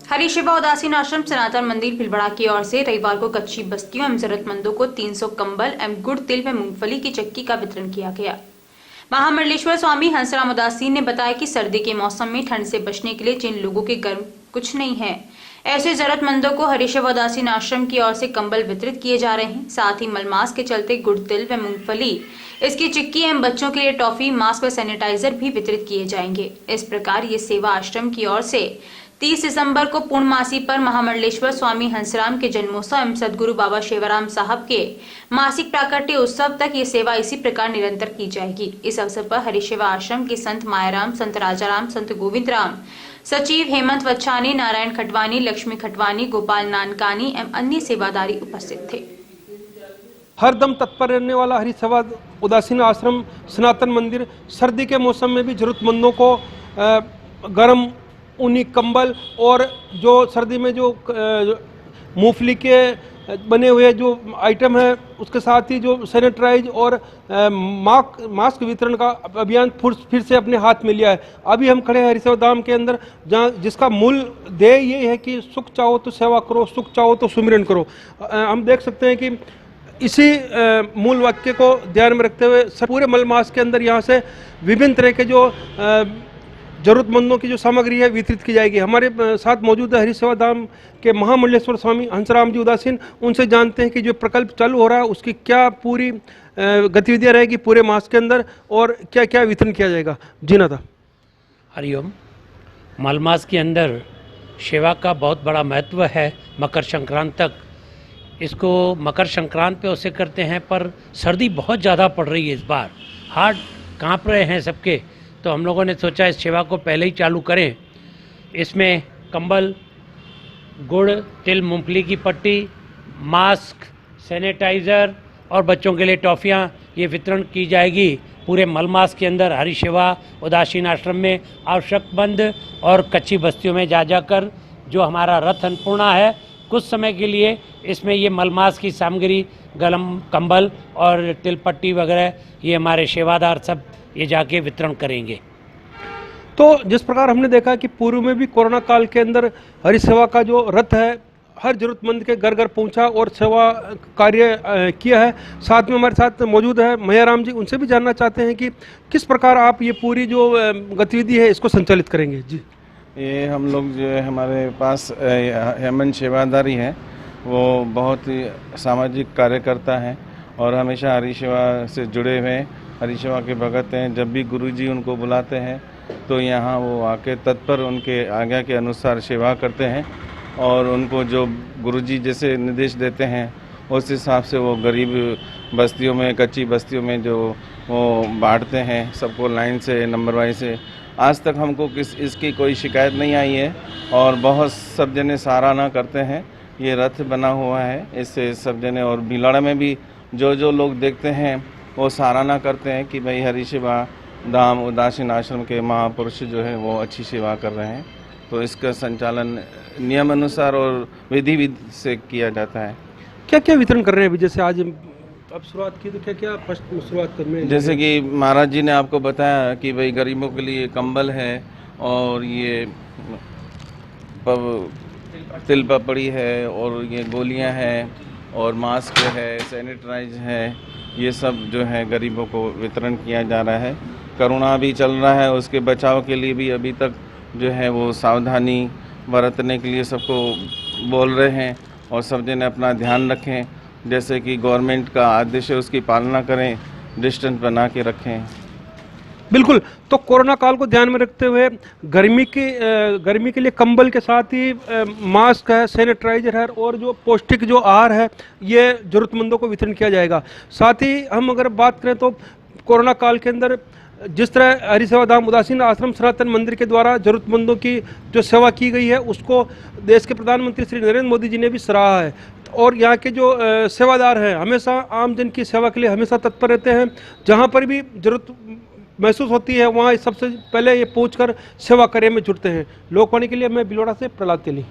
हरि शिवा उदासीन आश्रम सनातन मंदिर भिलवाड़ा की ओर से रविवार को कच्ची बस्तियों एवं जरूरतमंदों को 300 कंबल एवं गुड़ तिल व मूंगफली की चक्की का वितरण किया गया। महामंडलेश्वर स्वामी हंसराम उदासीन ने बताया कि सर्दी के मौसम में ठंड से बचने के लिए जिन लोगों के घर कुछ नहीं है, ऐसे जरूरतमंदों को हरि शिवा उदासीन आश्रम की ओर से कंबल वितरित किए जा रहे हैं। साथ ही मलमास के चलते गुड़ तिल व मूंगफली, इसकी चिक्की एवं बच्चों के लिए टॉफी, मास्क व सैनिटाइजर भी वितरित किए जाएंगे। इस प्रकार ये सेवा आश्रम की ओर से 30 दिसंबर को पूर्णमासी पर महामंडलेश्वर स्वामी हंसराम के जन्मोत्सव एवं सदगुरु बाबा शेवाराम साहब के मासिक प्राकट्य उत्सव तक ये सेवा इसी प्रकार निरंतर की जाएगी। इस अवसर पर हरि शिवा आश्रम के संत मायाराम, संत राजाराम, संत गोविंद राम, सचिव हेमंत वच्छानी, नारायण खटवानी, लक्ष्मी खटवानी, गोपाल नानकानी एवं अन्य सेवादारी उपस्थित थे। हरदम तत्पर रहने वाला हरि शिवा उदासीन आश्रम सनातन मंदिर सर्दी के मौसम में भी जरूरतमंदों को गर्म ऊनी कंबल और जो सर्दी में जो मूंगफली के बने हुए जो आइटम है, उसके साथ ही जो सैनिटाइज और मास्क वितरण का अभियान फिर से अपने हाथ में लिया है। अभी हम खड़े हैं हरि शिवा धाम के अंदर, जहाँ जिसका मूल ध्येय ये है कि सुख चाहो तो सेवा करो, सुख चाहो तो सुमिरन करो। हम देख सकते हैं कि इसी मूल वाक्य को ध्यान में रखते हुए पूरे मलमास के अंदर यहाँ से विभिन्न तरह के जो जरूरतमंदों की जो सामग्री है वितरित की जाएगी। हमारे साथ मौजूद है हरि शिवा धाम के महामंडलेश्वर स्वामी हंसराम जी उदासीन। उनसे जानते हैं कि जो प्रकल्प चालू हो रहा है उसकी क्या पूरी गतिविधियां रहेगी पूरे मास के अंदर और क्या क्या वितरण किया जाएगा। जी नाथा। हरिओम। मलमास के अंदर सेवा का बहुत बड़ा महत्व है। मकर संक्रांत तक इसको मकर संक्रांत पे उसे करते हैं, पर सर्दी बहुत ज़्यादा पड़ रही है इस बार, हाथ काँप रहे हैं सबके, तो हम लोगों ने सोचा इस सेवा को पहले ही चालू करें। इसमें कंबल, गुड़, तिल, मूंगफली की पट्टी, मास्क, सैनिटाइज़र और बच्चों के लिए टॉफ़ियाँ ये वितरण की जाएगी पूरे मलमास के अंदर। हरि शिवा उदासीन आश्रम में आवश्यकमंद और कच्ची बस्तियों में जा जाकर जो हमारा रथ अन्नपूर्णा है, कुछ समय के लिए इसमें ये मलमास की सामग्री, गलम, कंबल और तिल पट्टी वगैरह ये हमारे सेवादार सब ये जाके वितरण करेंगे। तो जिस प्रकार हमने देखा कि पूर्व में भी कोरोना काल के अंदर हरि शिवा का जो रथ है हर जरूरतमंद के घर घर पहुंचा और सेवा कार्य किया है। साथ में हमारे साथ मौजूद है मायाराम जी, उनसे भी जानना चाहते हैं कि किस प्रकार आप ये पूरी जो गतिविधि है इसको संचालित करेंगे। जी, ये हम लोग जो है हमारे पास हेमंत सेवादारी हैं, वो बहुत ही सामाजिक कार्यकर्ता हैं और हमेशा हरि शिवा से जुड़े हुए हैं, हरि शिवा के भगत हैं। जब भी गुरुजी उनको बुलाते हैं तो यहाँ वो आके तत्पर उनके आज्ञा के अनुसार सेवा करते हैं और उनको जो गुरुजी जैसे निर्देश देते हैं उस हिसाब से वो गरीब बस्तियों में, कच्ची बस्तियों में जो वो बांटते हैं सबको लाइन से, नंबर वाइज से। आज तक हमको इसकी कोई शिकायत नहीं आई है और बहुत सब जने सराहना करते हैं। ये रथ बना हुआ है, इससे सब जने और भिलवाड़ा में भी जो लोग देखते हैं वो सराहना करते हैं कि भाई हरि शिवा धाम उदासीन आश्रम के महापुरुष जो है वो अच्छी सेवा कर रहे हैं। तो इसका संचालन नियम अनुसार और विधि से किया जाता है। क्या क्या वितरण कर रहे हैं अभी? जैसे आज अब शुरुआत की तो क्या क्या फर्स्ट शुरुआत कर रहे हैं? जैसे कि महाराज जी ने आपको बताया कि भाई गरीबों के लिए कंबल है और ये तिल पपड़ी है और ये गोलियां हैं और मास्क है, सैनिटाइज है, ये सब जो है गरीबों को वितरण किया जा रहा है। कोरोना भी चल रहा है, उसके बचाव के लिए भी अभी तक जो है वो सावधानी बरतने के लिए सबको बोल रहे हैं और सब जने अपना ध्यान रखें। जैसे कि गवर्नमेंट का आदेश है उसकी पालना करें, डिस्टेंस बना के रखें। बिल्कुल। तो कोरोना काल को ध्यान में रखते हुए गर्मी के लिए कंबल के साथ ही मास्क है, सैनिटाइजर है और जो पौष्टिक जो आहार है ये जरूरतमंदों को वितरण किया जाएगा। साथ ही हम अगर बात करें तो कोरोना काल के अंदर जिस तरह हरि शिवा धाम उदासीन आश्रम सनातन मंदिर के द्वारा जरूरतमंदों की जो सेवा की गई है उसको देश के प्रधानमंत्री श्री नरेंद्र मोदी जी ने भी सराहा है और यहाँ के जो सेवादार हैं हमेशा आम जन की सेवा के लिए हमेशा तत्पर रहते हैं। जहाँ पर भी जरूरत महसूस होती है वहाँ सबसे पहले ये पहुँचकर सेवा कार्य में जुटते हैं। लोकवाणी के लिए मैं भिलवाड़ा से प्रहलाद तेली।